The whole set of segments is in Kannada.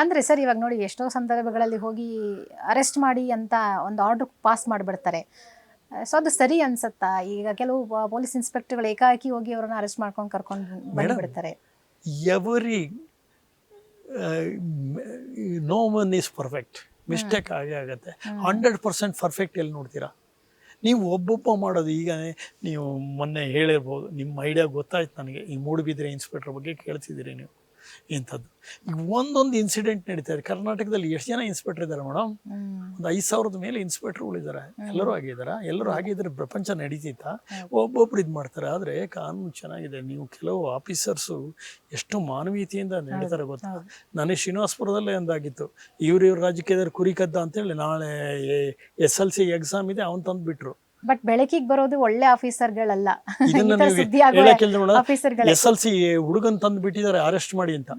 ಅಂದರೆ ಸರ್ ಇವಾಗ ನೋಡಿ ಎಷ್ಟೋ ಸಂದರ್ಭಗಳಲ್ಲಿ ಹೋಗಿ ಅರೆಸ್ಟ್ ಮಾಡಿ ಅಂತ ಒಂದು ಆರ್ಡರ್ ಪಾಸ್ ಮಾಡಿಬಿಡ್ತಾರೆ. ಸೊ ಅದು ಸರಿ ಅನ್ಸುತ್ತಾ? ಈಗ ಕೆಲವು ಪೊಲೀಸ್ ಇನ್ಸ್ಪೆಕ್ಟರ್ಗಳು ಏಕಾಏಕಿ ಹೋಗಿ ಅವ್ರನ್ನ ಅರೆಸ್ಟ್ ಮಾಡ್ಕೊಂಡು ಕರ್ಕೊಂಡು ಬಂದ್ಬಿಡ್ತಾರೆ. Every no one is perfect, mistake ಆಗೇ ಆಗುತ್ತೆ. 100% ಪರ್ಫೆಕ್ಟ್ ಎಲ್ಲಿ ನೋಡ್ತೀರಾ ನೀವು? ಒಬ್ಬೊಬ್ಬ ಮಾಡೋದು. ಈಗ ನೀವು ಮೊನ್ನೆ ಹೇಳಿರ್ಬೋದು, ನಿಮ್ಮ ಐಡಿಯಾ ಗೊತ್ತಾಯ್ತು ನನಗೆ, ಈ ಮೂಡುಬಿದ್ರೆ ಇನ್ಸ್ಪೆಕ್ಟರ್ ಬಗ್ಗೆ ಕೇಳ್ತಿದ್ದೀರಿ ನೀವು. ಇಂಥದ್ದು ಈಗ ಒಂದೊಂದು ಇನ್ಸಿಡೆಂಟ್ ನಡೀತಾರೆ. ಕರ್ನಾಟಕದಲ್ಲಿ ಎಷ್ಟು ಜನ ಇನ್ಸ್ಪೆಕ್ಟರ್ ಇದ್ದಾರೆ ಮೇಡಮ್? ಒಂದು 5,000 ಮೇಲೆ ಇನ್ಸ್ಪೆಕ್ಟರ್ಗಳಿದ್ದಾರೆ. ಎಲ್ಲರೂ ಆಗಿದ್ದಾರೆ. ಎಲ್ಲರೂ ಆಗಿದ್ರೆ ಪ್ರಪಂಚ ನಡೀತಿತ್ತಾ? ಒಬ್ಬೊಬ್ರು ಇದು ಮಾಡ್ತಾರೆ. ಆದರೆ ಕಾನೂನು ಚೆನ್ನಾಗಿದೆ. ನೀವು ಕೆಲವು ಆಫೀಸರ್ಸು ಎಷ್ಟು ಮಾನವೀಯತೆಯಿಂದ ನಡೀತಾರೆ ಗೊತ್ತಾ? ನನಗೆ ಶ್ರೀನಿವಾಸಪುರದಲ್ಲೇ ಒಂದಾಗಿತ್ತು. ಇವ್ರ ರಾಜಕೀಯದಲ್ಲಿ ಕುರಿ ಕದ್ದ ಅಂತೇಳಿ ನಾಳೆ SLC ಎಕ್ಸಾಮ್ ಇದೆ, ಅವನು ತಂದು ಬಿಟ್ರು. ಬಟ್ ಬೆಳಕಿಗೆ ಬರೋದು ಒಳ್ಳೆ ಆಫೀಸರ್ಗಳಲ್ಲ, SLC ಹುಡುಗನ್ ತಂದು ಬಿಟ್ಟಿದ್ದಾರೆ ಅರೆಸ್ಟ್ ಮಾಡಿ ಅಂತ.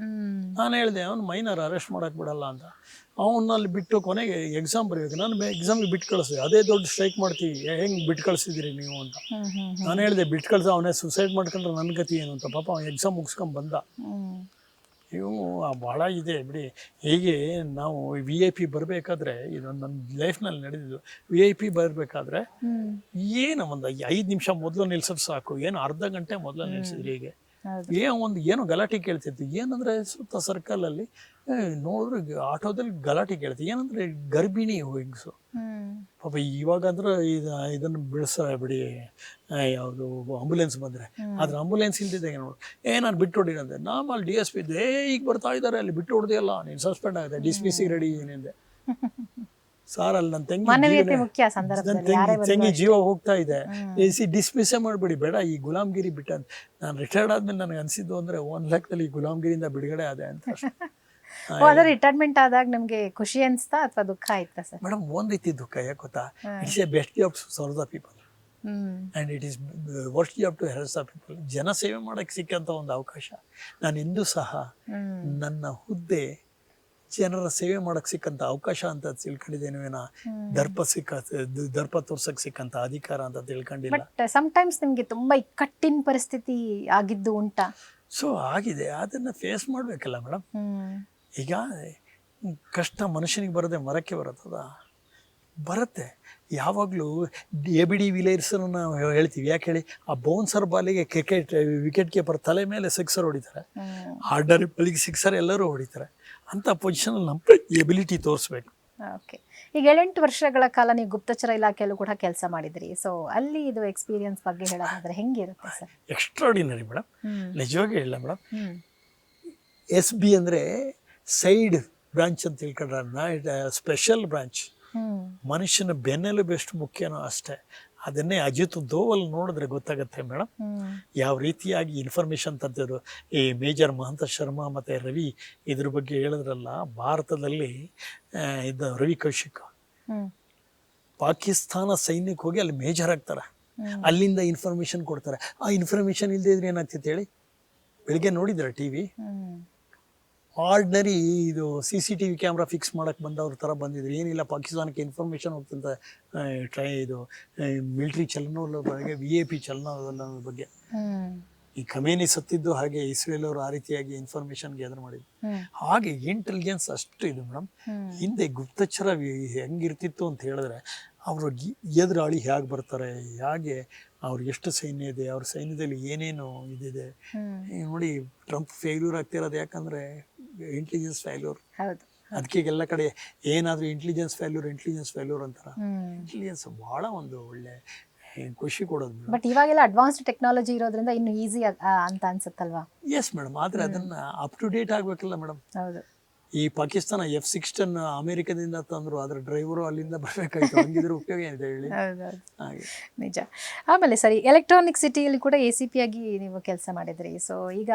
ನಾನು ಹೇಳಿದೆ ಅವ್ನು ಮೈನರ್ ಅರೆಸ್ಟ್ ಮಾಡಕ್ ಬಿಡಲ್ಲ ಅಂತ. ಅವನಲ್ಲಿ ಬಿಟ್ಟು ಕೊನೆಗೆ ಎಕ್ಸಾಮ್ ಬರೀಬೇಕು. ನಾನು ಎಕ್ಸಾಮ್ಗೆ ಬಿಟ್ಟು ಕಳಿಸಿದೆ. ಅದೇ ದೊಡ್ಡ ಸ್ಟ್ರೈಕ್ ಮಾಡ್ತೀವಿ, ಹೆಂಗ್ ಬಿಟ್ಟು ಕಳಿಸಿದಿರಿ ನೀವು ಅಂತ ನಾನು ಹೇಳಿದೆ. ಬಿಟ್ಟು ಕಳ್ಸ, ಅವನೇ ಸುಸೈಡ್ ಮಾಡ್ಕೊಂಡ್ರೆ ನನ್ನ ಗತಿ ಏನು ಅಂತ. ಪಾಪ ಅವ್ನು ಎಕ್ಸಾಮ್ ಮುಗಿಸ್ಕೊಂಡ್ ಬಂದ. ಇವು ಭಾಳ ಇದೆ ಬಿಡಿ. ಹೀಗೆ ನಾವು VIP ಬರಬೇಕಾದ್ರೆ, ಇದೊಂದು ನನ್ನ ಲೈಫ್ನಲ್ಲಿ ನಡೆದಿದ್ದು. VIP ಬರಬೇಕಾದ್ರೆ ಏನು ಒಂದು 5 ನಿಮಿಷ ಮೊದಲು ನಿಲ್ಸೋದು ಸಾಕು, ಏನು ಅರ್ಧ ಗಂಟೆ ಮೊದಲು ನಿಲ್ಸಿದ್ರಿ. ಹೀಗೆ ಏನೋ ಗಲಾಟೆ ಕೇಳ್ತಿತ್ತು. ಏನಂದ್ರೆ ಸುತ್ತ ಸರ್ಕಲಲ್ಲಿ ನೋಡಿದ್ರೆ ಆಟೋದಲ್ಲಿ ಗಲಾಟೆ ಕೇಳ್ತಿ. ಏನಂದ್ರೆ ಗರ್ಭಿಣಿ ಹೆಂಗಸು ಪಾಪ. ಇವಾಗ ಅಂದ್ರೆ ಇದನ್ನು ಬಿಡಿಸ್ತಾರೆ ಬಿಡಿ, ಯಾವುದು ಆಂಬುಲೆನ್ಸ್ ಬಂದ್ರೆ. ಆದ್ರೆ ಆಂಬುಲೆನ್ಸ್ ಇಲ್ದಿದ್ದಾಗ ನೋಡಿ ನಾನು ಬಿಟ್ಟು ಹೊಡಿರಂತೆ. ನಾನು ಅಲ್ಲಿ DSP ಇದ್ದೆ, ಈಗ ಬರ್ತಾ ಇದ್ದಾರೆ, ಅಲ್ಲಿ ಬಿಟ್ಟು ಹೊಡೆದಿಲ್ಲ, ನೀನು ಸಸ್ಪೆಂಡ್ ಆಗುತ್ತೆ, DSPC ರೆಡಿ ಏನಿದೆ ಸಾರ್. ಅಲ್ಲಿ ನನ್ನ ತಂಗಿ ಜೀವ ಹೋಗ್ತಾ ಇದೆ, ಡಿಸ್ಮಿಸ್ಸೇ ಮಾಡ್ಬಿಡಿ, ಬೇಡ ಈ ಗುಲಾಮ್ಗಿರಿ ಬಿಟ್ಟ. ನಾನು ರಿಟೈರ್ಡ್ ಆದ್ಮೇಲೆ ನನಗೆ ಅನ್ಸಿದ್ದು ಅಂದ್ರೆ 1 ಲಕ್ಷದಲ್ಲಿ ಈ ಗುಲಾಮ್ಗಿರಿಯಿಂದ ಬಿಡುಗಡೆ ಆದೆ ಅಂತ. ರಿಟೈರ್ಮೆಂಟ್ ಆದಾಗ ನಮ್ಗೆ ಖುಷಿ ಅನ್ಸ್ತಾ ಅಥವಾ ದುಃಖ ಆಯ್ತಾ ಸರ್? ಮೇಡಮ್, ಒಂದ್ ರೀತಿ ದುಃಖ. ಯಾಕೆ ಗೊತ್ತಾ? It's a best job to serve the people and it is worst job to help the people. ಜನ ಸೇವೆ ಮಾಡಕ್ಕೆ ಸಿಕ್ಕಂತ ಒಂದು ಅವಕಾಶ. ನಾನು ಎಂದೂ ಸಹ ನನ್ನ ಹುದ್ದೆ ಜನರ ಸೇವೆ ಮಾಡಕ್ ಸಿಕ್ಕಂತ ಅವಕಾಶ ಅಂತ ತಿಳ್ಕೊಂಡಿದ್ದೇನೇನೋ. ದರ್ಪ ತೋರ್ಸಕ್ ಸಿಕ್ಕಂತ ಅಧಿಕಾರ ಅಂತ ತಿಳ್ಕೊಂಡಿಲ್ಲ. ಬಟ್ ಸಮ್ಟೈಮ್ಸ್ ನಿಮ್ಗೆ ತುಂಬಾ ಇಕ್ಕಟ್ಟಿನ ಪರಿಸ್ಥಿತಿ ಆಗಿದ್ದು ಉಂಟಾ? ಸೊ ಆಗಿದೆ, ಅದನ್ನ ಫೇಸ್ ಮಾಡ್ಬೇಕಲ್ಲ ಮೇಡಮ್. ಈಗ ಕಷ್ಟ ಮನುಷ್ಯನಿಗೆ ಬರದೆ ಮರಕ್ಕೆ ಬರುತ್ತೆ. ಯಾವಾಗಲೂ ABD ವಿಲಿಯರ್ಸನ್ನು ನಾವು ಹೇಳ್ತೀವಿ. ಯಾಕೆ ಹೇಳಿ? ಆ ಬೌನ್ಸರ್ ಬಾಲಿಗೆ ವಿಕೆಟ್ ಕೀಪರ್ ತಲೆ ಮೇಲೆ ಸಿಕ್ಸರ್ ಹೊಡಿತಾರೆ, ಆರ್ಡರ್ ಬಾಲಿಗೆ ಸಿಕ್ಸರ್ ಎಲ್ಲರೂ ಹೊಡಿತಾರೆ. ಅಂತ ಪೊಸಿಷನಲ್ಲಿ ನಮ್ಮ ಎಬಿಲಿಟಿ ತೋರಿಸ್ಬೇಕು. ಓಕೆ, ಈಗ 7-8 ವರ್ಷಗಳ ಕಾಲ ನೀವು ಗುಪ್ತಚರ ಇಲಾಖೆಯಲ್ಲೂ ಕೂಡ ಕೆಲಸ ಮಾಡಿದ್ರಿ. ಸೊ ಅಲ್ಲಿ ಇದು ಎಕ್ಸ್ಪೀರಿಯನ್ಸ್ ಬಗ್ಗೆ ಹೇಳೋದಾದ್ರೆ ಹೆಂಗಿರುತ್ತೆ ಸರ್? ಎಕ್ಸ್ಟ್ರಾಡಿನರಿ ಮೇಡಮ್, ನಿಜವಾಗಿ ಹೇಳ ಮೇಡಮ್. SB ಅಂದರೆ ಸೈಡ್ ಬ್ರಾಂಚ್ ಅಂತ ತಿಳ್ಕೊಂಡ್ರೆ, ಸ್ಪೆಷಲ್ ಬ್ರಾಂಚ್. ಮನುಷ್ಯನ ಬೆನ್ನೆಲುಬು ಎಷ್ಟು ಮುಖ್ಯನೋ ಅಷ್ಟೇ. ಅದನ್ನೇ ಅಜಿತ್ ದೋವಲ್ ನೋಡಿದ್ರೆ ಗೊತ್ತಾಗತ್ತೆ ಮೇಡಮ್, ಯಾವ ರೀತಿಯಾಗಿ ಇನ್ಫಾರ್ಮೇಶನ್ ತಂದಿದ್ರು. ಈ ಮೇಜರ್ ಮಹಂತ ಶರ್ಮಾ ಮತ್ತೆ ರವಿ ಇದ್ರ ಬಗ್ಗೆ ಹೇಳಿದ್ರಲ್ಲ, ಭಾರತದಲ್ಲಿ ಇದ್ದ ರವಿ ಕೌಶಿಕ್ ಪಾಕಿಸ್ತಾನ ಸೈನ್ಯಕ್ಕೆ ಹೋಗಿ ಅಲ್ಲಿ ಮೇಜರ್ ಆಗ್ತಾರೆ. ಅಲ್ಲಿಂದ ಇನ್ಫಾರ್ಮೇಶನ್ ಕೊಡ್ತಾರೆ. ಆ ಇನ್ಫಾರ್ಮೇಶನ್ ಇಲ್ಲದೆ ಇದ್ರೆ ಏನಾಗ್ತೈತೆ ಹೇಳಿ? ಬೆಳಿಗ್ಗೆ ನೋಡಿದ್ರೆ TV ಆರ್ಡಿನರಿ ಇದು CCTV ಕ್ಯಾಮ್ರಾ ಫಿಕ್ಸ್ ಮಾಡಕ್ಕೆ ಬಂದವ್ರ ಥರ ಬಂದಿದ್ರು. ಏನಿಲ್ಲ, ಪಾಕಿಸ್ತಾನಕ್ಕೆ ಇನ್ಫಾರ್ಮೇಷನ್ ಹೋಗ್ತಂತ ಇದು ಮಿಲಿಟ್ರಿ ಚಲನವಲನ ಬಗ್ಗೆ, VIP ಚಲನವಲನ ಬಗ್ಗೆ. ಈ ಖಮೇನಿ ಸತ್ತಿದ್ದು ಹಾಗೆ, ಇಸ್ರೇಲ್ ಅವರು ಆ ರೀತಿಯಾಗಿ ಇನ್ಫಾರ್ಮೇಶನ್ ಗ್ಯಾದರ್ ಮಾಡಿದ್ರು. ಹಾಗೆ ಇಂಟೆಲಿಜೆನ್ಸ್ ಅಷ್ಟು ಇದು ಮೇಡಮ್. ಹಿಂದೆ ಗುಪ್ತಚರ ಹೆಂಗಿರ್ತಿತ್ತು ಅಂತ ಹೇಳಿದ್ರೆ, ಅವರು ಎದುರಾಳಿ ಹೇಗೆ ಬರ್ತಾರೆ, ಹೇಗೆ ಅವ್ರು ಎಷ್ಟು ಸೈನ್ಯ ಇದೆ, ಅವ್ರ ಸೈನ್ಯದಲ್ಲಿ ಏನೇನು ಇದಿದೆ. ನೋಡಿ, ಟ್ರಂಪ್ ಫೇಲ್ಯೂರ್ ಆಗ್ತಿರೋದು ಯಾಕಂದ್ರೆ ಇಂಟೆಲಿಜೆನ್ಸ್ ಫೇಲ್ಯೂರ್. ಅದಕ್ಕೆ ಎಲ್ಲ ಕಡೆ ಏನಾದರೂ ಇಂಟೆಲಿಜೆನ್ಸ್ ಫೇಲ್ಯೂರ್ ಅಂತಾರ. ಇಂಟೆಲಿಜೆನ್ಸ್ ಬಹಳ ಒಂದು ಒಳ್ಳೆ ಖುಷಿ ಕೊಡೋದು. ಬಟ್ ಇವಾಗೆಲ್ಲ ಅಡ್ವಾನ್ಸ್ಡ್ ಟೆಕ್ನಾಲಜಿ ಇರೋದ್ರಿಂದ ಇನ್ನು ಈಸಿ ಅಂತ ಅನ್ಸುತ್ತಲ್ವಾ? ಎಸ್ ಮೇಡಮ್, ಆದ್ರೆ ಅದನ್ನ ಅಪ್ ಟು ಡೇಟ್ ಆಗ್ಬೇಕಲ್ಲ ಮೇಡಮ್. ಹೌದು. ಈ ಪಾಕಿಸ್ತಾನ F-16 ಅಮೆರಿಕದಿಂದ ತಂದ್ರು, ಅದ್ರ ಡ್ರೈವರು ಅಲ್ಲಿಂದ ಬರ್ಬೇಕಾಯ್ತು. ಹಂಗಿದ್ರೆ ಉಪಯೋಗ ಏನಿದೆ ಹೇಳಿ? ಹಾಗೆ ನಿಜ. ಆಮೇಲೆ ಸರಿ, ಎಲೆಕ್ಟ್ರಾನಿಕ್ ಸಿಟಿಯಲ್ಲಿ ಕೂಡ ACP ಆಗಿ ನೀವು ಕೆಲಸ ಮಾಡಿದ್ರಿ. ಸೊ ಈಗ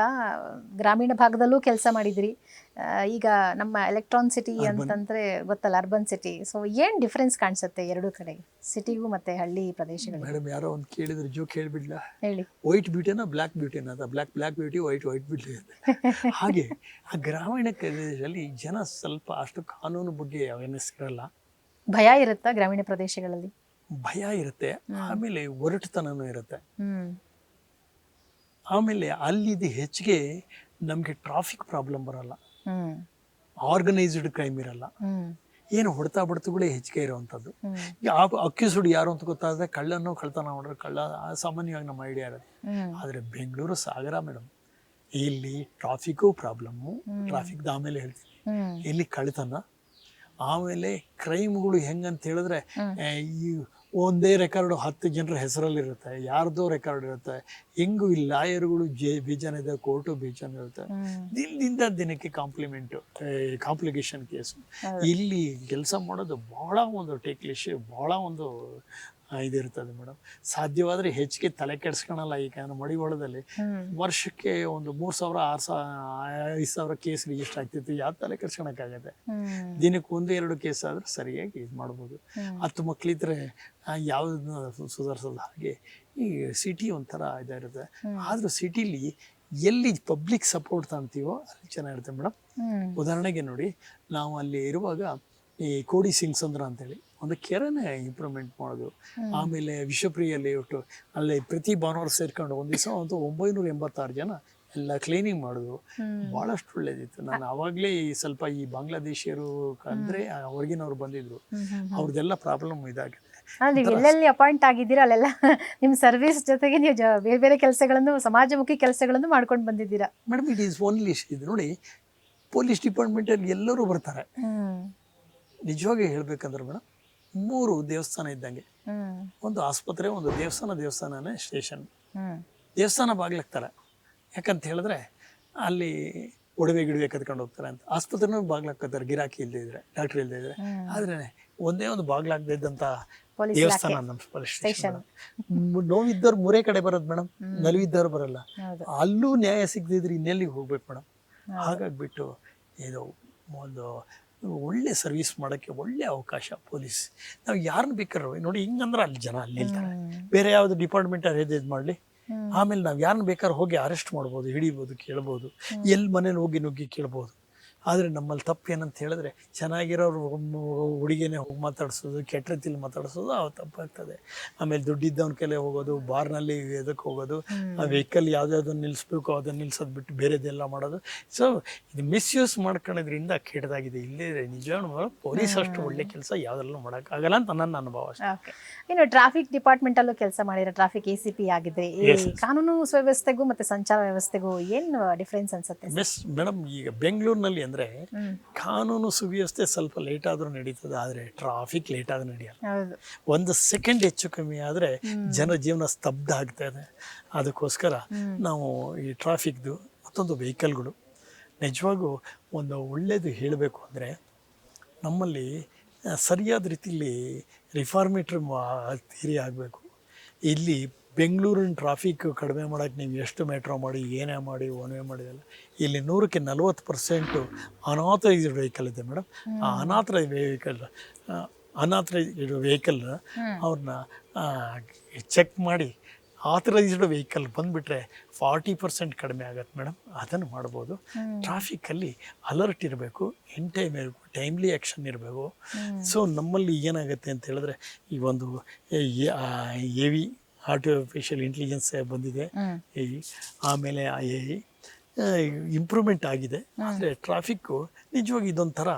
ಗ್ರಾಮೀಣ ಭಾಗದಲ್ಲೂ ಕೆಲಸ ಮಾಡಿದ್ರಿ. ಈಗ ನಮ್ಮ ಎಲೆಕ್ಟ್ರಾನ್ ಸಿಟಿ ಅಂತಂದ್ರೆ ಗೊತ್ತಲ್ಲ, ಅರ್ಬನ್ ಸಿಟಿ. ಸೊ ಏನ್ ಡಿಫ್ರೆನ್ಸ್ ಕಾಣಿಸುತ್ತೆ ಎರಡು ಕಡೆಗೆ, ಸಿಟಿಗೂ ಮತ್ತೆ ಹಳ್ಳಿ ಪ್ರದೇಶಗಳು? ಮೇಡಮ್, ಯಾರೋ ಒಂದು ಕೇಳಿದ್ರು, ಜೋಕ್ ಹೇಳ್ಬಿಡ್ಲಾ? ಹೇಳಿ. ವೈಟ್ ಬ್ಯೂಟಿನ ಬ್ಲ್ಯಾಕ್ ಬ್ಯೂಟಿನ ಅಂತ. ಬ್ಲ್ಯಾಕ್ ಬ್ಯೂಟಿ, ವೈಟ್ ಬ್ಯೂಟಿ ಅಂತ. ಹಾಗೆ ಆ ಗ್ರಾಮೀಣ ಪ್ರದೇಶದಲ್ಲಿ ಜನ ಸ್ವಲ್ಪ ಅಷ್ಟು ಕಾನೂನು ಬಗ್ಗೆ ಅವೇರ್ನೆಸ್ ಇರಲ್ಲ. ಭಯ ಇರುತ್ತಾ ಗ್ರಾಮೀಣ ಪ್ರದೇಶಗಳಲ್ಲಿ? ಭಯ ಇರುತ್ತೆ, ಆಮೇಲೆ ಒರಟುತನನೂ ಇರುತ್ತೆ. ಆಮೇಲೆ ಅಲ್ಲಿದ್ದು ಹೆಚ್ಚಿಗೆ ನಮಗೆ ಟ್ರಾಫಿಕ್ ಪ್ರಾಬ್ಲಮ್ ಬರಲ್ಲ. ಆರ್ಗನೈಸ್ಡ್ ಕ್ರೈಮ್ ಇರಲ್ಲ, ಏನು ಹೊಡೆತ ಬಡ್ತಗಳೇ ಹೆಚ್ಚಿಗೆ ಇರುವಂಥದ್ದು. ಈಗ ಅಕ್ಯೂಸ್ಡ್ ಯಾರು ಅಂತ ಗೊತ್ತಾದ್ರೆ ಕಳ್ಳನ್ನು ಕಳ್ತನ ಮಾಡಿದ್ರೆ ಕಳ್ಳ ಸಾಮಾನ್ಯವಾಗಿ ನಮ್ಮ ಐಡಿಯಾ ಇರುತ್ತೆ. ಆದರೆ ಬೆಂಗಳೂರು ಸಾಗರ ಮೇಡಮ್, ಇಲ್ಲಿ ಟ್ರಾಫಿಕ್ಕು ಪ್ರಾಬ್ಲಮ್ಮು, ಟ್ರಾಫಿಕ್ದ ಆಮೇಲೆ ಹೇಳ್ತೀನಿ, ಇಲ್ಲಿ ಕಳ್ತನ, ಆಮೇಲೆ ಕ್ರೈಮ್ಗಳು ಹೆಂಗಂತ ಹೇಳಿದ್ರೆ ಈ ಒಂದೇ ರೆಕಾರ್ಡ್ 10 ಜನರ ಹೆಸರಲ್ಲಿರುತ್ತೆ, ಯಾರ್ದೋ ರೆಕಾರ್ಡ್ ಇರುತ್ತೆ. ಹೆಂಗು ಈ ಲಾಯರ್ಗಳು ಬೇಜಾನ್ ಇದೆ, ಕೋರ್ಟು ಬೇಜಾನ್ ಇರುತ್ತೆ. ದಿನದಿಂದ ದಿನಕ್ಕೆ ಕಾಂಪ್ಲಿಕೇಶನ್ ಕೇಸು. ಇಲ್ಲಿ ಕೆಲಸ ಮಾಡೋದು ಬಹಳ ಒಂದು ಟೇಕ್ಲಿಶ್, ಬಹಳ ಒಂದು ಇದಿರ್ತದೆ ಮೇಡಮ್. ಸಾಧ್ಯವಾದ್ರೆ ಹೆಚ್ಚಿಗೆ ತಲೆ ಕೆಡಿಸ್ಕೊಳಲ್ಲ. ಈಗ ಮಡಿವಾಳದಲ್ಲಿ ವರ್ಷಕ್ಕೆ ಒಂದು 3,000 6,000 5,000 ಕೇಸ್ ರಿಜಿಸ್ಟರ್ ಆಗ್ತಿತ್ತು. ಯಾವ ತಲೆ ಕೆಡ್ಸ್ಕೊಳಕ್ಕಾಗತ್ತೆ? ದಿನಕ್ಕೆ 1-2 ಕೇಸ್ ಆದ್ರೆ ಸರಿಯಾಗಿ ಇದು ಮಾಡ್ಬೋದು. 10 ಮಕ್ಳಿದ್ರೆ ಯಾವುದನ್ನ ಸುಧಾರಿಸೋದು. ಹಾಗೆ ಈ ಸಿಟಿ ಒಂಥರ ಇದಾಗಿರುತ್ತೆ. ಆದ್ರೂ ಸಿಟಿಲಿ ಎಲ್ಲಿ ಪಬ್ಲಿಕ್ ಸಪೋರ್ಟ್ ತಾಂತೀವೋ ಅಲ್ಲಿ ಚೆನ್ನಾಗಿರುತ್ತೆ ಮೇಡಮ್. ಉದಾಹರಣೆಗೆ ನೋಡಿ, ನಾವು ಅಲ್ಲಿ ಇರುವಾಗ ಈ ಕೋಡಿ ಸಿಂಗ್ಸಂದ್ರ ಅಂತೇಳಿ ಒಂದು ಕೆರೆನೇ ಇಂಪ್ರೂವ್ಮೆಂಟ್ ಮಾಡೋದು. ಆಮೇಲೆ ವಿಶ್ವಪ್ರಿಯ ಲೇಔಟು, ಅಲ್ಲಿ ಪ್ರತಿ ಭಾನುವಾರ ಸೇರ್ಕೊಂಡು ಒಂದು ದಿವಸ ಒಂದು 986 ಜನ ಎಲ್ಲ ಕ್ಲೀನಿಂಗ್ ಮಾಡೋದು. ಬಹಳಷ್ಟು ಒಳ್ಳೇದಿತ್ತು. ನಾನು ಆವಾಗಲೇ ಸ್ವಲ್ಪ ಈ ಬಾಂಗ್ಲಾದೇಶಿಯರು ಅಂದ್ರೆ ಹೊರಗಿನವ್ರು ಬಂದಿದ್ರು, ಅವ್ರದ್ದೆಲ್ಲ ಪ್ರಾಬ್ಲಮ್ ಇದಾಗಿದೆ. ನೀವು ಎಲ್ಲೆಲ್ಲಿ ಅಪಾಯಿಂಟ್ ಆಗಿದ್ದೀರಾ ಅಲ್ಲೆಲ್ಲ ನಿಮ್ಮ ಸರ್ವಿಸ್ ಜೊತೆಗೆ ನೀವು ಬೇರೆ ಬೇರೆ ಕೆಲಸಗಳನ್ನು, ಸಮಾಜಮುಖಿ ಕೆಲಸಗಳನ್ನು ಮಾಡ್ಕೊಂಡು ಬಂದಿದ್ದೀರಾ ಮೇಡಮ್. ಇಟ್ ಈಸ್ ಓನ್ಲಿ ಇದು ನೋಡಿ, ಪೊಲೀಸ್ ಡಿಪಾರ್ಟ್ಮೆಂಟಲ್ಲಿ ಎಲ್ಲರೂ ಬರ್ತಾರೆ. ನಿಜವಾಗಿ ಹೇಳ್ಬೇಕಂದ್ರೆ ಮೇಡಮ್, 3 ದೇವಸ್ಥಾನ ಇದ್ದಂಗೆ, ಒಂದು ಆಸ್ಪತ್ರೆ, ಒಂದು ದೇವಸ್ಥಾನನೇ ಸ್ಟೇಷನ್. ದೇವಸ್ಥಾನ ಬಾಗ್ಲಾಕ್ತಾರೆ, ಯಾಕಂತ ಹೇಳಿದ್ರೆ ಅಲ್ಲಿ ಒಡವೆ ಕದ್ಕೊಂಡು ಹೋಗ್ತಾರೆ ಅಂತ. ಆಸ್ಪತ್ರೆನೂ ಬಾಗ್ಲಾಕ್ತಾರೆ, ಗಿರಾಕಿ ಇಲ್ಲದೆ ಇದ್ರೆ, ಡಾಕ್ಟರ್ ಇಲ್ಲದೆ ಇದ್ರೆ. ಆದ್ರೆ ಒಂದೇ ಒಂದು ಬಾಗ್ಲಾಗದೇ ಇದ್ದಂತ ದೇವಸ್ಥಾನ ನಮ್ಮ ಪೊಲೀಸ್ ಸ್ಟೇಷನ್. ನೋವಿದ್ದವ್ರು 3 ಕಡೆ ಬರೋದು ಮೇಡಮ್, ನಲಿವಿದ್ದವ್ರು ಬರಲ್ಲ. ಅಲ್ಲೂ ನ್ಯಾಯ ಸಿಗದಿದ್ರೆ ಇನ್ನೆಲ್ಲಿಗೆ ಹೋಗ್ಬೇಕು ಮೇಡಮ್. ಹಾಗಾಗ್ಬಿಟ್ಟು ಇದು ಒಂದು ಒಳ್ಳೆ ಸರ್ವಿಸ್ ಮಾಡೋಕ್ಕೆ ಒಳ್ಳೆ ಅವಕಾಶ ಪೊಲೀಸ್. ನಾವು ಯಾರನ್ನ ಬೇಕಾದ್ರೂ ನೋಡಿ, ಹಿಂಗಂದ್ರೆ ಅಲ್ಲಿ ಜನ ಅಲ್ಲಿ ನಿಲ್ತಾರೆ. ಬೇರೆ ಯಾವ್ದು ಡಿಪಾರ್ಟ್ಮೆಂಟ್ ಇದು ಮಾಡಲಿ, ಆಮೇಲೆ ನಾವು ಯಾರನ್ನ ಬೇಕಾದ್ರೂ ಹೋಗಿ ಅರೆಸ್ಟ್ ಮಾಡ್ಬೋದು, ಹಿಡಿಬೋದು, ಕೇಳ್ಬೋದು, ಎಲ್ಲಿ ಮನೇಲಿ ಹೋಗಿ ನುಗ್ಗಿ ಕೇಳ್ಬೋದು. ಆದರೆ ನಮ್ಮಲ್ಲಿ ತಪ್ಪು ಏನಂತ ಹೇಳಿದ್ರೆ, ಚೆನ್ನಾಗಿರೋರು ಹುಡುಗಿನೇ ಹೋಗಿ ಮಾತಾಡ್ಸೋದು, ಕೆಟ್ಟ ರೀತಿಲಿ ಮಾತಾಡ್ಸೋದು, ಅವು ತಪ್ಪಾಗ್ತದೆ. ಆಮೇಲೆ ದುಡ್ಡಿದ್ದವನ ಕೈಲೇ ಹೋಗೋದು, ಬಾರ್ನಲ್ಲಿ ಇದಕ್ಕೆ ಹೋಗೋದು, ಆ ವೆಹಿಕಲ್ ಯಾವ್ದಾವ್ದನ್ನು ನಿಲ್ಲಿಸ್ಬೇಕು ಅದನ್ನು ನಿಲ್ಸೋದು ಬಿಟ್ಟು ಬೇರೆದೆಲ್ಲ ಮಾಡೋದು. ಸೊ ಇದು ಮಿಸ್ಯೂಸ್ ಮಾಡ್ಕೊಳ್ಳೋದ್ರಿಂದ ಕೆಟ್ಟದಾಗಿದೆ. ಇಲ್ಲೇ ನಿಜವಾಗ್ಲೂ ಪೊಲೀಸ್ ಅಷ್ಟು ಒಳ್ಳೆ ಕೆಲಸ ಯಾವುದೆಲ್ಲೂ ಮಾಡೋಕ್ಕಾಗಲ್ಲ ಅಂತ ನನ್ನ ಅನುಭವ ಅಷ್ಟೇ. ಇನ್ನು ಟ್ರಾಫಿಕ್ ಡಿಪಾರ್ಟ್ಮೆಂಟ್ ಅಲ್ಲೂ ಕೆಲಸ ಮಾಡಿರೋ ಟ್ರಾಫಿಕ್ ACP ಆಗಿದ್ರೆ, ಕಾನೂನು ಸುವ್ಯವಸ್ಥೆಗೂ ಮತ್ತೆ ಸಂಚಾರ ವ್ಯವಸ್ಥೆಗೂ ಏನು ಡಿಫ್ರೆನ್ಸ್ ಅನ್ಸುತ್ತೆ? ಮೇಡಮ್, ಈಗ ಬೆಂಗಳೂರಿನಲ್ಲಿ ಅಂದ್ರೆ ಕಾನೂನು ಸುವ್ಯವಸ್ಥೆ ಸ್ವಲ್ಪ ಲೇಟ್ ಆದ್ರೂ ನಡೀತದೆ, ಆದ್ರೆ ಟ್ರಾಫಿಕ್ ಲೇಟ್ ಆದ್ರೂ ನಡೆಯಲ್ಲ. 1 ಸೆಕೆಂಡ್ ಹೆಚ್ಚು ಕಮ್ಮಿ ಆದ್ರೆ ಜನ ಜೀವನ ಸ್ತಬ್ಧ ಆಗ್ತಾ ಇದೆ. ಅದಕ್ಕೋಸ್ಕರ ನಾವು ಈ ಟ್ರಾಫಿಕ್ದು ಮತ್ತೊಂದು ವೆಹಿಕಲ್ಗಳು ನಿಜವಾಗೂ ಒಂದು ಒಳ್ಳೇದು ಹೇಳಬೇಕು ಅಂದರೆ, ನಮ್ಮಲ್ಲಿ ಸರಿಯಾದ ರೀತಿಯಲ್ಲಿ ರಿಫಾರ್ಮೇಟ್ರಿ ಥಿಯರಿ ಆಗಬೇಕು. ಇಲ್ಲಿ ಬೆಂಗಳೂರಿನ ಟ್ರಾಫಿಕ್ ಕಡಿಮೆ ಮಾಡೋಕ್ಕೆ ನೀವು ಎಷ್ಟು ಮೆಟ್ರೋ ಮಾಡಿ, ಏನೇ ಮಾಡಿ, ಒನ್ ವೇ ಮಾಡಿದಲ್ಲ, ಇಲ್ಲಿ 100ಕ್ಕೆ 40% ಅನಾಥರೈಸ್ಡ್ ವೆಹಿಕಲ್ ಇದೆ ಮೇಡಮ್. ಆ ಅನಾಥರೈಸ್ಡ್ ವೆಹಿಕಲ್ನ ಅವ್ರನ್ನ ಚೆಕ್ ಮಾಡಿ ಆಥರೈಸ್ಡ್ ವೆಹಿಕಲ್ ಬಂದುಬಿಟ್ರೆ 40% ಕಡಿಮೆ ಆಗತ್ತೆ ಮೇಡಮ್. ಅದನ್ನು ಮಾಡ್ಬೋದು. ಟ್ರಾಫಿಕ್ಕಲ್ಲಿ ಅಲರ್ಟ್ ಇರಬೇಕು, ಇನ್ ಟೈಮ್ ಇರಬೇಕು, ಟೈಮ್ಲಿ ಆ್ಯಕ್ಷನ್ ಇರಬೇಕು. ಸೊ ನಮ್ಮಲ್ಲಿ ಏನಾಗುತ್ತೆ ಅಂತ ಹೇಳಿದ್ರೆ, ಈ ಒಂದು AV ಆರ್ಟಿಫಿಷಿಯಲ್ ಇಂಟೆಲಿಜೆನ್ಸ್ ಬಂದಿದೆ, ಆಮೇಲೆ AI ಇಂಪ್ರೂವ್ಮೆಂಟ್ ಆಗಿದೆ. ಆದರೆ ಟ್ರಾಫಿಕ್ಕು ನಿಜವಾಗಿ ಇದೊಂಥರ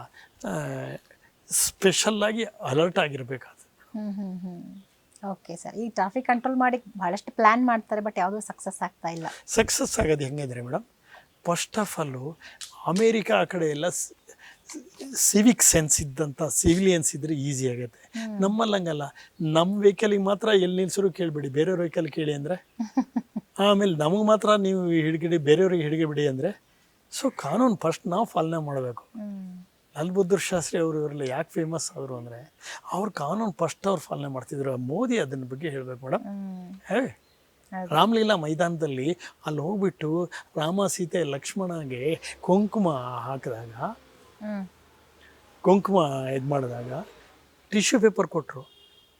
ಸ್ಪೆಷಲ್ಲಾಗಿ ಅಲರ್ಟ್ ಆಗಿರಬೇಕಾದ್ರೆ. ಓಕೆ ಸರ್, ಈ ಟ್ರಾಫಿಕ್ ಕಂಟ್ರೋಲ್ ಮಾಡಿ ಬಹಳಷ್ಟು ಪ್ಲ್ಯಾನ್ ಮಾಡ್ತಾರೆ, ಬಟ್ ಯಾವುದೂ ಸಕ್ಸಸ್ ಆಗ್ತಾ ಇಲ್ಲ. ಸಕ್ಸಸ್ ಆಗೋದು ಹೆಂಗಿದ್ರೆ madam, first of all America ಆ ಕಡೆ ಎಲ್ಲ ಸಿವಿಕ್ ಸೆನ್ಸ್ ಇದ್ದಂಥ ಸಿವಿಲಿಯನ್ಸ್ ಇದ್ರೆ ಈಸಿ ಆಗುತ್ತೆ. ನಮ್ಮಲ್ಲಿ ಹಂಗಲ್ಲ, ನಮ್ಮ ವೆಹಿಕಲಿಗೆ ಮಾತ್ರ ಎಲ್ಲಿ ನಿಲ್ಸರು ಕೇಳಿಬಿಡಿ, ಬೇರೆಯವ್ರ ವೆಹಿಕಲ್ ಕೇಳಿ ಅಂದರೆ, ಆಮೇಲೆ ನಮಗೆ ಮಾತ್ರ ನೀವು ಹಿಡಿಗಿಡಿ, ಬೇರೆಯವ್ರಿಗೆ ಹಿಡಿಗಿಬಿಡಿ ಅಂದರೆ. ಸೊ ಕಾನೂನು ಫಸ್ಟ್ ನಾವು ಪಾಲನೆ ಮಾಡಬೇಕು. ಲಾಲ್ ಬಹದ್ದೂರ್ ಶಾಸ್ತ್ರಿ ಅವರು ಇವರೆಲ್ಲ ಯಾಕೆ ಫೇಮಸ್ ಆದರು ಅಂದರೆ, ಅವ್ರ ಕಾನೂನು ಫಸ್ಟ್ ಅವ್ರು ಪಾಲನೆ ಮಾಡ್ತಿದ್ರು. ಮೋದಿ ಅದನ್ನ ಬಗ್ಗೆ ಹೇಳ್ಬೇಕು ಮೇಡಮ್. ರಾಮಲೀಲಾ ಮೈದಾನದಲ್ಲಿ ಅಲ್ಲಿ ಹೋಗ್ಬಿಟ್ಟು ರಾಮ, ಸೀತೆ, ಲಕ್ಷ್ಮಣಗೆ ಕುಂಕುಮ ಹಾಕಿದಾಗ, ಕುಂಕುಮ ಇದು ಮಾಡಿದಾಗ ಟಿಶ್ಯೂ ಪೇಪರ್ ಕೊಟ್ಟರು.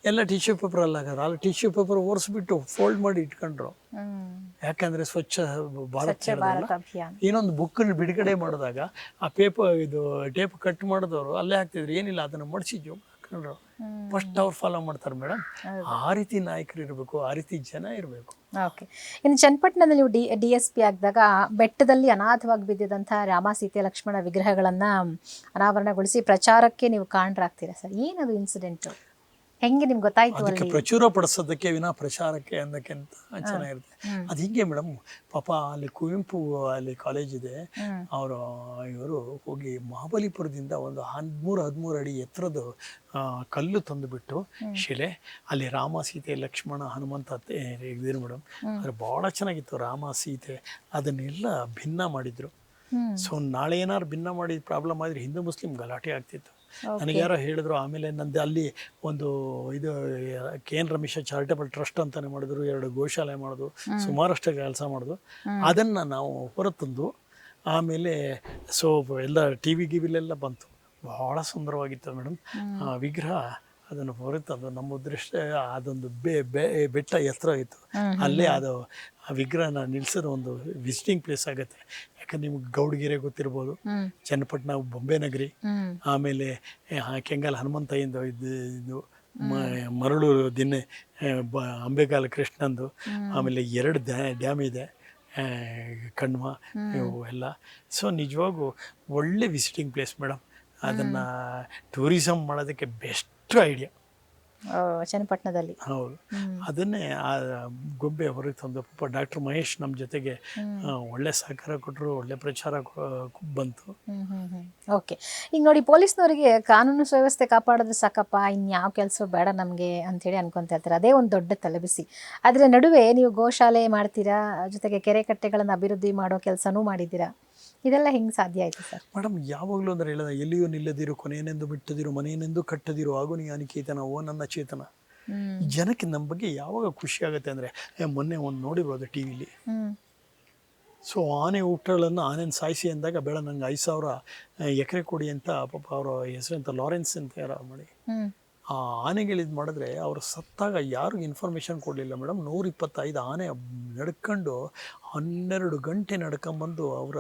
ಎಲ್ಲ ಟಿಶ್ಯೂ ಪೇಪರ್ ಅಲ್ಲಿ ಟಿಶ್ಯೂ ಪೇಪರ್ ಒರೆಸ್ಬಿಟ್ಟು ಫೋಲ್ಡ್ ಮಾಡಿ ಇಟ್ಕೊಂಡ್ರು. ಯಾಕಂದರೆ ಸ್ವಚ್ಛ ಭಾರತ್ ಇನ್ನೊಂದು ಬುಕ್ಕನ್ನು ಬಿಡುಗಡೆ ಮಾಡಿದಾಗ ಆ ಪೇಪರ್ ಇದು ಟೇಪ್ ಕಟ್ ಮಾಡಿದವರು ಅಲ್ಲೇ ಹಾಕ್ತಿದ್ರು. ಏನಿಲ್ಲ, ಅದನ್ನು ಮಡಿಸಿ ಜೋಗ ಮಾಡ್ಕೊಂಡ್ರು ಫಸ್ಟ್ ಅವ್ರು ಫಾಲೋ ಮಾಡ್ತಾರೆ ಮೇಡಮ್. ಆ ರೀತಿ ನಾಯಕರು ಇರಬೇಕು, ಆ ರೀತಿ ಜನ ಇರಬೇಕು. ಓಕೆ. ಇನ್ನು ಚನ್ನಪಟ್ಟಣದಲ್ಲಿ ನೀವು DSP ಆಗಿದಾಗ ಬೆಟ್ಟದಲ್ಲಿ ಅನಾಥವಾಗಿ ಬಿದ್ದಿದಂತಹ ರಾಮ ಸೀತೆ ಲಕ್ಷ್ಮಣ ವಿಗ್ರಹಗಳನ್ನ ಅನಾವರಣಗೊಳಿಸಿ ಪ್ರಚಾರಕ್ಕೆ ನೀವು ಕಾರಣರಾಗ್ತೀರಾ ಸರ್. ಏನದು ಇನ್ಸಿಡೆಂಟ್, ಹೆಂಗೆ ನಿಮ್ಗೆ ಗೊತ್ತಾಯ್ತು? ಅದಕ್ಕೆ ಪ್ರಚುರ ಪಡಿಸೋದಕ್ಕೆ ವಿನಾ ಪ್ರಚಾರಕ್ಕೆ ಅನ್ನೋಕ್ಕೆ ಅಂತ ಚೆನ್ನಾಗಿರುತ್ತೆ. ಅದು ಹಿಂಗೆ ಮೇಡಮ್. ಪಾಪ ಅಲ್ಲಿ ಕುವೆಂಪು ಅಲ್ಲಿ ಕಾಲೇಜ್ ಇದೆ, ಇವರು ಹೋಗಿ ಮಹಾಬಲಿಪುರದಿಂದ ಒಂದು 13 ಅಡಿ ಎತ್ತರದ ಕಲ್ಲು ತಂದುಬಿಟ್ಟು ಶಿಲೆ, ಅಲ್ಲಿ ರಾಮ ಸೀತೆ ಲಕ್ಷ್ಮಣ ಹನುಮಂತ ಇದಿರು ಮೇಡಮ್. ಅದು ಭಾಳ ಚೆನ್ನಾಗಿತ್ತು. ರಾಮ ಸೀತೆ ಅದನ್ನೆಲ್ಲ ಭಿನ್ನ ಮಾಡಿದ್ರು. ಸೊ ನಾಳೆ ಏನಾದ್ರು ಭಿನ್ನ ಮಾಡಿ ಪ್ರಾಬ್ಲಮ್ ಆದರೆ ಹಿಂದೂ ಮುಸ್ಲಿಂ ಗಲಾಟೆ ಆಗ್ತಿತ್ತು. ನನಗೆ ಯಾರೋ ಹೇಳಿದ್ರು. ಆಮೇಲೆ ನಂದು ಅಲ್ಲಿ ಒಂದು ಇದು KN ರಮೇಶ ಚಾರಿಟಬಲ್ ಟ್ರಸ್ಟ್ ಅಂತಾನೆ ಮಾಡಿದ್ರು, 2 ಗೋಶಾಲೆ ಮಾಡಿದ್ರು, ಸುಮಾರಷ್ಟು ಕೆಲಸ ಮಾಡಿದ್ರು. ಅದನ್ನು ನಾವು ಹೊರತಂದು ಆಮೇಲೆ ಸೊ ಎಲ್ಲ TV ಗಿವಿಲೆಲ್ಲ ಬಂತು. ಬಹಳ ಸುಂದರವಾಗಿತ್ತು ಮೇಡಮ್ ವಿಗ್ರಹ. ಅದನ್ನು ಹೊರತಂದು ನಮ್ಮ ದೃಷ್ಟಿ ಅದೊಂದು ಬೆಟ್ಟ ಎತ್ತರ ಇತ್ತು. ಅಲ್ಲೇ ಅದು ಆ ವಿಗ್ರಹನ ನಿಲ್ಸೋದು ಒಂದು ವಿಸಿಟಿಂಗ್ ಪ್ಲೇಸ್ ಆಗುತ್ತೆ. ಯಾಕಂದ್ರೆ ನಿಮ್ಗೆ ಗೌಡಗೆರೆ ಗೊತ್ತಿರ್ಬೋದು, ಚನ್ನಪಟ್ಟಣ ಬೊಂಬೆ ನಗರಿ, ಆಮೇಲೆ ಕೆಂಗಲ್ ಹನುಮಂತಯ್ಯಂದು ಇದು ಮರಳು ದಿನ್ನೆ ಅಂಬೆಗಾಲ ಕೃಷ್ಣಂದು, ಆಮೇಲೆ 2 ಡ್ಯಾಮ್ ಇದೆ, ಕಣ್ವ, ಇವು ಎಲ್ಲ. ಸೊ ನಿಜವಾಗೂ ಒಳ್ಳೆ ವಿಸಿಟಿಂಗ್ ಪ್ಲೇಸ್ ಮೇಡಮ್. ಅದನ್ನು ಟೂರಿಸಮ್ ಮಾಡೋದಕ್ಕೆ ಬೆಸ್ಟ್ ಐಡಿಯಾ ಚನ್ನಪಟ್ಟಣದಲ್ಲಿ. ಹೌದು. ಅದನ್ನೇ ಆ ಗೊಂಬೆ ಹೊರಗೆ ತಂದು ಪಾಪ ಡಾಕ್ಟರ್ ಮಹೇಶ್ ನಮ್ಮ ಜೊತೆಗೆ ಒಳ್ಳೆ ಸಹಕಾರ ಕೊಟ್ಟರು, ಒಳ್ಳೆ ಪ್ರಚಾರ ಬಂತು. ಓಕೆ. ಈಗ ನೋಡಿ, ಪೊಲೀಸ್ನವರಿಗೆ ಕಾನೂನು ಸುವ್ಯವಸ್ಥೆ ಕಾಪಾಡಿದ್ರೆ ಸಾಕಪ್ಪ, ಇನ್ಯಾವ ಕೆಲಸ ಬೇಡ ನಮಗೆ ಅಂಥೇಳಿ ಅನ್ಕೊಂತ ಇರ್ತಾರೆ. ಅದೇ ಒಂದು ದೊಡ್ಡ ತಲೆಬಿಸಿ. ಅದರ ನಡುವೆ ನೀವು ಗೋಶಾಲೆ ಮಾಡ್ತೀರಾ, ಜೊತೆಗೆ ಕೆರೆ ಕಟ್ಟೆಗಳನ್ನು ಅಭಿವೃದ್ಧಿ ಮಾಡೋ ಕೆಲಸನೂ ಮಾಡಿದ್ದೀರಾ. ಇದೆಲ್ಲ ಹೆಂಗೆ ಸಾಧ್ಯ ಆಯಿತು ಸರ್? ಮೇಡಮ್ ಯಾವಾಗಲೂ ಅಂದರೆ ಹೇಳೋದು, ಎಲ್ಲಿಯೂ ನಿಲ್ಲದಿರು, ಕೊನೆಯನೆಂದು ಬಿಟ್ಟದಿರು, ಮನೆಯನೆಂದು ಕಟ್ಟದಿರು, ಆಗು ನೀ ಅನಿಕೇತನ ಓ ನನ್ನ ಚೇತನ. ಜನಕ್ಕೆ ನಮ್ಮ ಬಗ್ಗೆ ಯಾವಾಗ ಖುಷಿ ಆಗುತ್ತೆ ಅಂದರೆ, ಮೊನ್ನೆ ಒಂದು ನೋಡಿರ್ಬೋದು TVಲಿ. ಸೊ ಆನೆ ಊಟಗಳನ್ನು ಆನೆನ ಸಾಯಿಸಿ ಅಂದಾಗ ಬೇಡ ನಂಗೆ 5,000 ಎಕರೆ ಕೊಡಿ ಅಂತ ಪಾಪ ಅವರ ಹೆಸರು ಅಂತ ಲಾರೆನ್ಸ್ ಅಂತ ಯಾರು ಮಾಡಿ ಆ ಆನೆಗಳಿದು ಮಾಡಿದ್ರೆ, ಅವರು ಸತ್ತಾಗ ಯಾರಿಗೂ ಇನ್ಫಾರ್ಮೇಷನ್ ಕೊಡಲಿಲ್ಲ ಮೇಡಮ್. 125 ಆನೆ ನಡ್ಕೊಂಡು 12 ಗಂಟೆ ನಡ್ಕೊಂಬಂದು ಅವರ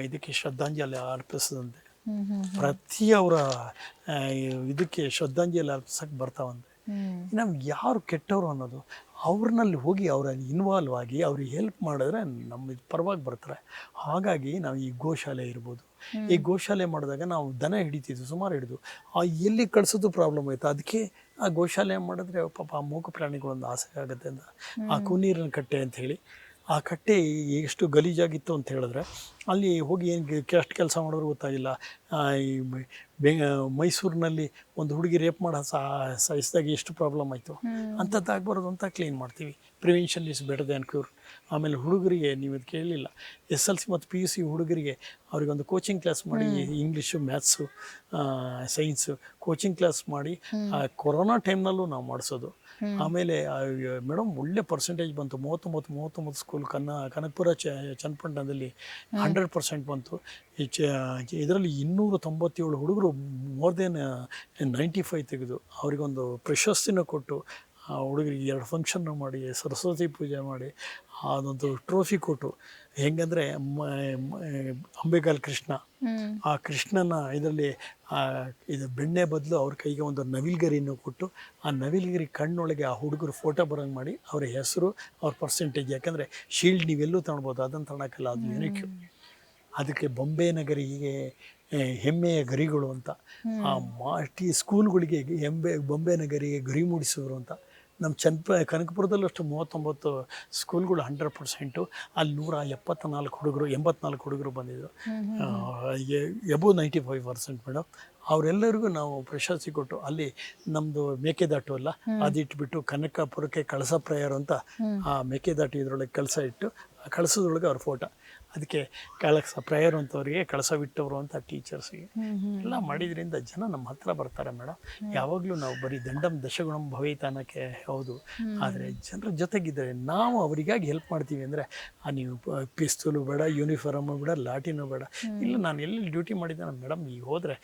ಇದಕ್ಕೆ ಶ್ರದ್ಧಾಂಜಲಿ ಅರ್ಪಿಸದಂತೆ. ಪ್ರತಿ ಅವರ ಇದಕ್ಕೆ ಶ್ರದ್ಧಾಂಜಲಿ ಅರ್ಪಿಸಕ್ಕೆ ಬರ್ತಾವಂತೆ. ನಮ್ಗೆ ಯಾರು ಕೆಟ್ಟವರು ಅನ್ನೋದು ಅವ್ರನ್ನಲ್ಲಿ ಹೋಗಿ ಅವರಲ್ಲಿ ಇನ್ವಾಲ್ವ್ ಆಗಿ ಅವ್ರಿಗೆ ಹೆಲ್ಪ್ ಮಾಡಿದ್ರೆ ನಮ್ಮ ಪರವಾಗಿ ಬರ್ತಾರೆ. ಹಾಗಾಗಿ ನಾವು ಈ ಗೋಶಾಲೆ ಇರ್ಬೋದು, ಈ ಗೋಶಾಲೆ ಮಾಡಿದಾಗ ನಾವು ದನ ಹಿಡಿತಿದ್ವಿ, ಸುಮಾರು ಹಿಡಿದು ಎಲ್ಲಿ ಕಳಿಸೋದು ಪ್ರಾಬ್ಲಮ್ ಆಯಿತು. ಅದಕ್ಕೆ ಆ ಗೋಶಾಲೆ ಮಾಡಿದ್ರೆ ಪಾಪ ಆ ಮೂಕ ಪ್ರಾಣಿಗಳೊಂದು ಆಸೆ ಆಗುತ್ತೆ ಅಂತ ಆ ಕುನೀರಿನ ಕಟ್ಟೆ ಅಂತ ಹೇಳಿ, ಆ ಕಟ್ಟೆ ಎಷ್ಟು ಗಲೀಜಾಗಿತ್ತು ಅಂತ ಹೇಳಿದ್ರೆ ಅಲ್ಲಿ ಹೋಗಿ ಏನು ಎಷ್ಟು ಕೆಲಸ ಮಾಡೋರು ಗೊತ್ತಾಗಿಲ್ಲ. ಈ ಮೈಸೂರಿನಲ್ಲಿ ಒಂದು ಹುಡುಗಿ ರೇಪ್ ಮಾಡೋ ಸಾಯಿಸಿದಾಗ ಎಷ್ಟು ಪ್ರಾಬ್ಲಮ್ ಆಯಿತು. ಅಂಥದ್ದು ಆಗ್ಬಾರ್ದು ಅಂತ ಕ್ಲೀನ್ ಮಾಡ್ತೀವಿ. Prevention is better than cure. ಆಮೇಲೆ ಹುಡುಗರಿಗೆ ನೀವು ಇದು ಕೇಳಲಿಲ್ಲ, SLC ಮತ್ತು PUC ಹುಡುಗರಿಗೆ ಅವ್ರಿಗೊಂದು ಕೋಚಿಂಗ್ ಕ್ಲಾಸ್ ಮಾಡಿ, English, maths, science coaching class ಮಾಡಿ ಕೊರೋನಾ ಟೈಮ್ನಲ್ಲೂ ನಾವು ಮಾಡಿಸೋದು. ಆಮೇಲೆ ಮೇಡಮ್ ಒಳ್ಳೆ ಪರ್ಸೆಂಟೇಜ್ ಬಂತು. 39 ಸ್ಕೂಲ್ ಕನಕಪುರ ಚನ್ನಪಟ್ಟಣದಲ್ಲಿ 100% ಬಂತು. ಇದರಲ್ಲಿ 297 ಹುಡುಗರು ಮೋರ್ ದೆನ್ 95 ತೆಗೆದು ಅವರಿಗೊಂದು ಪ್ರಶಸ್ತಿನ ಕೊಟ್ಟು, ಆ ಹುಡುಗರಿಗೆ 2 ಫಂಕ್ಷನ್ನ ಮಾಡಿ, ಸರಸ್ವತಿ ಪೂಜೆ ಮಾಡಿ, ಅದೊಂದು ಟ್ರೋಫಿ ಕೊಟ್ಟು. ಹೆಂಗಂದರೆ ಅಂಬೆಗಾಲ್ ಕೃಷ್ಣ, ಆ ಕೃಷ್ಣನ ಇದರಲ್ಲಿ ಇದು ಬೆಣ್ಣೆ ಬದಲು ಅವ್ರ ಕೈಗೆ ಒಂದು ನವಿಲ್ಗರಿಯನ್ನು ಕೊಟ್ಟು, ಆ ನವಿಲ್ಗರಿ ಕಣ್ಣೊಳಗೆ ಆ ಹುಡುಗರು ಫೋಟೋ ಬರೋಂಗೆ ಮಾಡಿ ಅವ್ರ ಹೆಸರು, ಅವ್ರ ಪರ್ಸೆಂಟೇಜ್. ಯಾಕಂದರೆ ಶೀಲ್ಡ್ ನೀವೆಲ್ಲೂ ತಗೊಳ್ಬೋದು, ಅದನ್ನು ತಗೊಳಕ್ಕೆಲ್ಲ ಅದು ಯುನಿಕ್. ಅದಕ್ಕೆ ಬೊಂಬೆ ನಗರಿಗೆ ಹೆಮ್ಮೆಯ ಗರಿಗಳು ಅಂತ ಆ ಸ್ಕೂಲ್ಗಳಿಗೆ ಬೊಂಬೆ ನಗರಿಗೆ ಗರಿ ಮೂಡಿಸೋರು ಅಂತ. ನಮ್ಮ ಕನಕಪುರದಲ್ಲೂ ಅಷ್ಟು 39 ಸ್ಕೂಲ್ಗಳು 100%. ಅಲ್ಲಿ 174 ಹುಡುಗರು, 84 ಹುಡುಗರು ಬಂದಿದ್ದರು, ಎಬೋ 95% ಮೇಡಮ್. ಅವರೆಲ್ಲರಿಗೂ ನಾವು ಪ್ರಶಸ್ತಿ ಕೊಟ್ಟು, ಅಲ್ಲಿ ನಮ್ಮದು ಮೇಕೆದಾಟು ಅಲ್ಲ, ಅದಿಟ್ಬಿಟ್ಟು ಕನಕಪುರಕ್ಕೆ ಕಳಸ ಪ್ರೇಯರ್ ಅಂತ ಆ ಮೇಕೆದಾಟು ಇದರೊಳಗೆ ಕಳಸ ಇಟ್ಟು, ಆ ಕಳಸದೊಳಗೆ ಅವ್ರ ಫೋಟೋ. ಅದಕ್ಕೆ ಕಳಸ ಪ್ರೇಯರ್ ಅಂತವ್ರಿಗೆ, ಕಳಸವಿಟ್ಟವರು ಅಂತ ಟೀಚರ್ಸಿಗೆ ಎಲ್ಲ ಮಾಡಿದ್ರಿಂದ ಜನ ನಮ್ಮ ಹತ್ರ ಬರ್ತಾರೆ ಮೇಡಮ್. ಯಾವಾಗಲೂ ನಾವು ಬರೀ ದಂಡಂ ದಶಗುಣಂ ಭವೇತ ಅನ್ನೋಕ್ಕೆ ಹೌದು, ಆದರೆ ಜನರ ಜೊತೆಗಿದ್ದರೆ ನಾವು ಅವರಿಗಾಗಿ ಹೆಲ್ಪ್ ಮಾಡ್ತೀವಿ ಅಂದರೆ, ನೀವು ಪಿಸ್ತೂಲು ಬೇಡ, ಯೂನಿಫಾರ್ಮು ಬೇಡ, ಲಾಟಿನೂ ಬೇಡ. ಇಲ್ಲ, ನಾನು ಎಲ್ಲಿ ಡ್ಯೂಟಿ ಮಾಡಿದ್ದೆ ಮೇಡಮ್, ಈಗ ಹೋದರೆ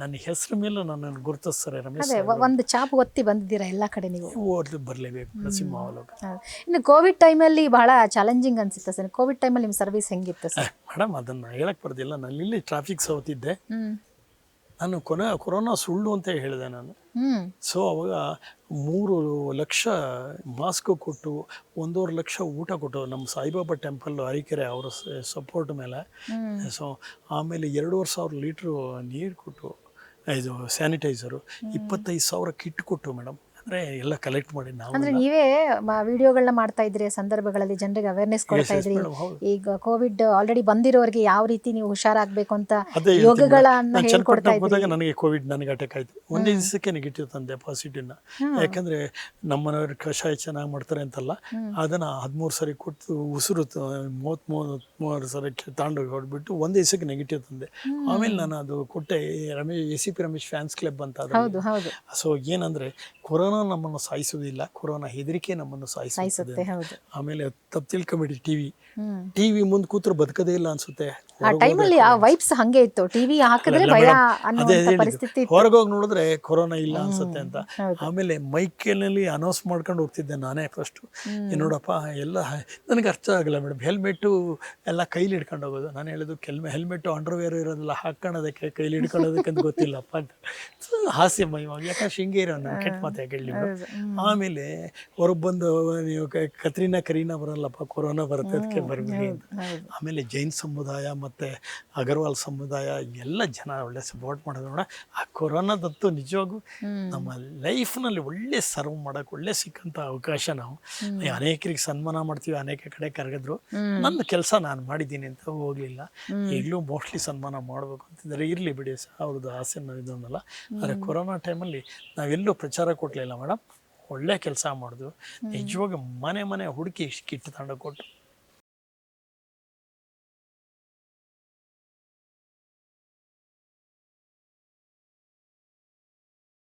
ನನ್ನ ಹೆಸರು ಮೇಲೆ ನನ್ನನ್ನು ಗುರುತಿಸ್ತಾರೆ. ರಮೇಶ್ ಒಂದು ಚಾಪ್ ಒತ್ತಿ ಬಂದಿದ್ದೀರಾ ಎಲ್ಲ ಕಡೆ ನೀವು. ಓದ್ಲು ಬರಲೇಬೇಕು ನರಸಿಂಹಾವಲೋಕ. ಇನ್ನು ಕೋವಿಡ್ ಟೈಮಲ್ಲಿ ಬಹಳ ಚಾಲೆಂಜಿಂಗ್ ಅನ್ಸುತ್ತೆ ಸರ್. ಕೋವಿಡ್ ಟೈಮಲ್ಲಿ ನಿಮ್ಮ ಸರ್ವಿಸ್ ಹೆಂಗಿತ್ತು ಸರ್? ಮೇಡಮ್ ಅದನ್ನು ಹೇಳಕ್ಕೆ ಬರೋದಿಲ್ಲ. ನಾನು ಇಲ್ಲಿ ಟ್ರಾಫಿಕ್ ಸೌತಿದ್ದೆ. ನಾನು ಕೊರೋನಾ ಸುಳ್ಳು ಅಂತ ಹೇಳಿದೆ ನಾನು. ಹ್ಮ್ ಸೊ ಅವಾಗ 3 ಲಕ್ಷ ಮಾಸ್ಕ್ ಕೊಟ್ಟು 1.5 ಲಕ್ಷ ಊಟ ಕೊಟ್ಟು ನಮ್ಮ ಸಾಯಿಬಾಬಾ ಟೆಂಪಲ್ ಹರಿಕೆರೆ ಅವರ ಸಪೋರ್ಟ್ ಮೇಲೆ. ಸೊ ಆಮೇಲೆ 2,500 ಲೀಟ್ರು ನೀರು ಕೊಟ್ಟು, ಇದು ಸ್ಯಾನಿಟೈಸರು, 25,000 ಕಿಟ್ ಕೊಟ್ಟು ಮೇಡಮ್. ಅಂದರೆ ಎಲ್ಲ ಕಲೆಕ್ಟ್ ಮಾಡಿ ನಾವು. ಅಂದ್ರೆ ನೀವೇ ವಿಡಿಯೋಗಳನ್ನ ಮಾಡ್ತಾ ಇದ್ರಿ, ಸಂದರ್ಭಗಳಲ್ಲಿ ಜನರಿಗೆ ಅವೇರ್ನೆಸ್ ಕೊಡ್ತಾ ಇದ್ರಿ. ಈಗ ಕೋವಿಡ್ ಆಲ್ರೆಡಿ ಬಂದಿರೋರಿಗೆ ಯಾವ ರೀತಿ ನೀವು ಹುಷಾರಾಗಬೇಕು ಅಂತ ಅದೇ ಯೋಗಗಳನ್ನ ನಾನು ಹೇಳ್ಕೊಡ್ತಾ ಚನ್ನಪಟ್ಟಣ ಇದ್ರಿ. ಹೋದಾಗ ನನಗೆ ಕೋವಿಡ್ ನನಗೆ ಅಟ್ಯಾಕ್ ಆಯಿತು. ಒಂದೇ ದಿವಸಕ್ಕೆ ನೆಗೆಟಿವ್ ತಂದೆ ಪಾಸಿಟಿವ್ನ. ಯಾಕಂದರೆ ನಮ್ಮನೆಯವ್ರು ಕಷಾಯ ಚೆನ್ನಾಗಿ ಮಾಡ್ತಾರೆ ಅಂತಲ್ಲ, ಅದನ್ನು 13 ಸರಿ ಕೊಟ್ಟು ಉಸಿರು 33 ಸರಿ ತಾಂಡೋಗಿ ಹೊಡ್ಬಿಟ್ಟು ಒಂದೇ ದಿವಸಕ್ಕೆ ನೆಗೆಟಿವ್ ತಂದೆ. ಆಮೇಲೆ ನಾನು ಅದು ಕೊಟ್ಟೆ, ACP ರಮೇಶ್ ಫ್ಯಾನ್ಸ್ ಕ್ಲಬ್ ಅಂತ. ಹೌದು ಹೌದು ಸೊ ಏನಂದರೆ ಕೊರೋನಾ ನಮ್ಮನ್ನು ಸಾಯಿಸುವುದಿಲ್ಲ, ಕೊರೋನಾ ಹೆದರಿಕೆ ನಮ್ಮನ್ನು ಸಾಯಿಸುತ್ತೆ. ಹೌದು. ಆಮೇಲೆ ತಪ್ಪು ತಿಳ್ಕೊಂಬಿಡಿ, ಟಿವಿ ಮುಂದೆ ಕೂತ್ರು ಬದುಕದೇ ಇಲ್ಲ ಅನ್ಸುತ್ತೆ. ಆ ಟೈಮಲ್ಲಿ ಆ ವೈಬ್ಸ್ ಹಂಗೆ ಇತ್ತು, ಟಿವಿ ಹಾಕಿದ್ರೆ ಭಯ ಅನ್ನುವಂತ ಪರಿಸ್ಥಿತಿ ಇತ್ತು. ಹೊರಗೋಗಿ ನೋಡಿದ್ರೆ ಕೊರೋನಾ ಇಲ್ಲ ಅನ್ಸುತ್ತೆ ಅಂತ. ಆಮೇಲೆ ಮೈಕೇನಲ್ಲಿ ಅನೌನ್ಸ್ ಮಾಡ್ಕೊಂಡು ಹೋಗ್ತಿದ್ದೆ ನಾನೇ ಫಸ್ಟ್. ನೋಡಪ್ಪ ಎಲ್ಲ ನನಗೆ ಅರ್ಥ ಆಗಲ್ಲ ಮೇಡಮ್, ಹೆಲ್ಮೆಟ್ಟು ಎಲ್ಲ ಕೈಲಿ ಹಿಡ್ಕೊಂಡು ಹೋಗೋದು. ನಾನು ಹೇಳೋದು ಹೆಲ್ಮೆಟ್ಟು ಅಂಡರ್ವೇರ್ ಇರೋದೆಲ್ಲ ಹಾಕೊಳ್ಳೋದಕ್ಕೆ, ಕೈಲಿ ಹಿಡ್ಕೊಳ್ಳೋದಕ್ಕೆ ಅಂತ ಗೊತ್ತಿಲ್ಲಪ್ಪ ಅಂತ. ಹಾಸ್ಯಮಯ, ಯಾಕಂದ್ರೆ ಶೃಂಗೇರಿ ನಾನು ಕೆಟ್ಟ ಮಾತು ಯಾಕೆ ಹೇಳಿ. ಆಮೇಲೆ ಹೊರಗೆ ಬಂದು ನೀವು ಕರೀನಾ ಬರಲ್ಲಪ್ಪ, ಕೊರೋನಾ ಬರುತ್ತೆ ಅದಕ್ಕೆ ಬರಬೇಡಿ ಅಂತ. ಆಮೇಲೆ ಜೈನ್ ಸಮುದಾಯ ಮತ್ತು ಅಗರ್ವಾಲ್ ಸಮುದಾಯ ಎಲ್ಲ ಜನ ಒಳ್ಳೆ ಸಪೋರ್ಟ್ ಮಾಡೋದು ನೋಡ. ಆ ಕೊರೋನಾದತ್ತು ನಿಜವಾಗೂ ನಮ್ಮ ಲೈಫ್ನಲ್ಲಿ ಒಳ್ಳೆ ಸರ್ವ್ ಮಾಡೋಕೆ ಒಳ್ಳೆ ಸಿಕ್ಕಂಥ ಅವಕಾಶ. ನಾವು ಅನೇಕರಿಗೆ ಸನ್ಮಾನ ಮಾಡ್ತೀವಿ, ಅನೇಕ ಕಡೆ ಕರೆಗಿದ್ರು. ನನ್ನ ಕೆಲಸ ನಾನು ಮಾಡಿದ್ದೀನಿ ಅಂತ ಹೋಗಲಿಲ್ಲ. ಈಗಲೂ ಮೋಸ್ಟ್ಲಿ ಸನ್ಮಾನ ಮಾಡಬೇಕು ಅಂತಿದ್ದಾರೆ. ಇರಲಿ ಬಿಡಿ, ಅವ್ರದ್ದು ಆಸೆ ಇದೊಂದಲ್ಲ. ಆದರೆ ಕೊರೋನಾ ಟೈಮಲ್ಲಿ ನಾವೆಲ್ಲೂ ಪ್ರಚಾರ ಕೊಡಲಿಲ್ಲ ಮೇಡಮ್, ಒಳ್ಳೆ ಕೆಲಸ ಮಾಡಿದ್ವು. ನಿಜವಾಗಿ ಮನೆ ಹುಡುಕಿ ಕಿಟ್ ತಂಡ ಕೊಟ್ಟು